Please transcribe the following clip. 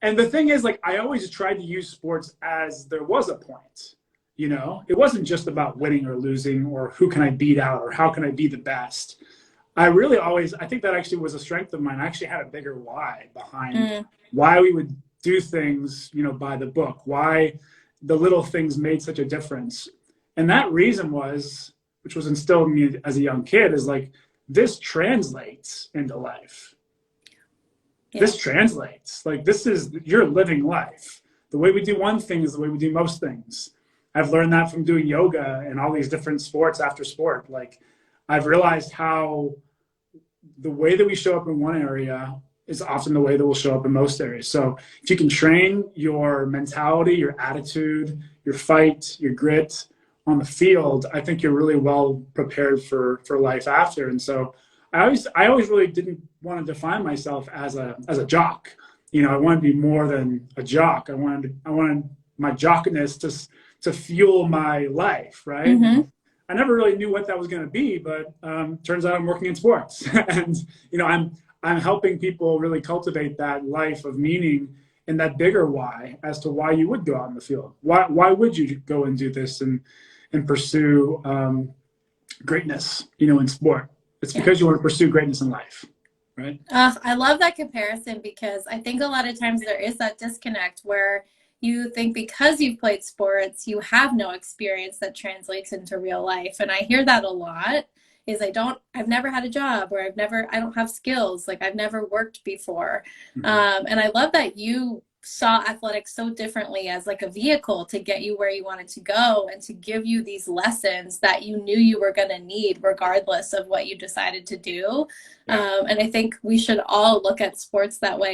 And the thing is, like, I always tried to use sports as there was a point. You know, it wasn't just about winning or losing or who can I beat out or how can I be the best. I think that actually was a strength of mine. I actually had a bigger why behind why we would do things, you know, by the book, why the little things made such a difference. And that reason was, which was instilled in me as a young kid, is like, this translates into life. Yeah. This translates. Like, this is, you're living life. The way we do one thing is the way we do most things. I've learned that from doing yoga and all these different sports after sport. Like, I've realized how the way that we show up in one area is often the way that we'll show up in most areas. So if you can train your mentality, your attitude, your fight, your grit on the field, I think you're really well prepared for life after. And so I always really didn't want to define myself as a jock. You know, I wanted to be more than a jock. I wanted my jockness to fuel my life, right? Mm-hmm. I never really knew what that was going to be, but turns out I'm working in sports, and you know, I'm helping people really cultivate that life of meaning and that bigger why as to why you would go out in the field. Why would you go and do this and pursue greatness, you know, in sport? It's because you want to pursue greatness in life, right? I love that comparison, because I think a lot of times there is that disconnect where you think because you've played sports, you have no experience that translates into real life. And I hear that a lot, is I've never had a job, or I don't have skills. Like, I've never worked before. Mm-hmm. And I love that you saw athletics so differently as like a vehicle to get you where you wanted to go and to give you these lessons that you knew you were going to need regardless of what you decided to do. And I think we should all look at sports that way.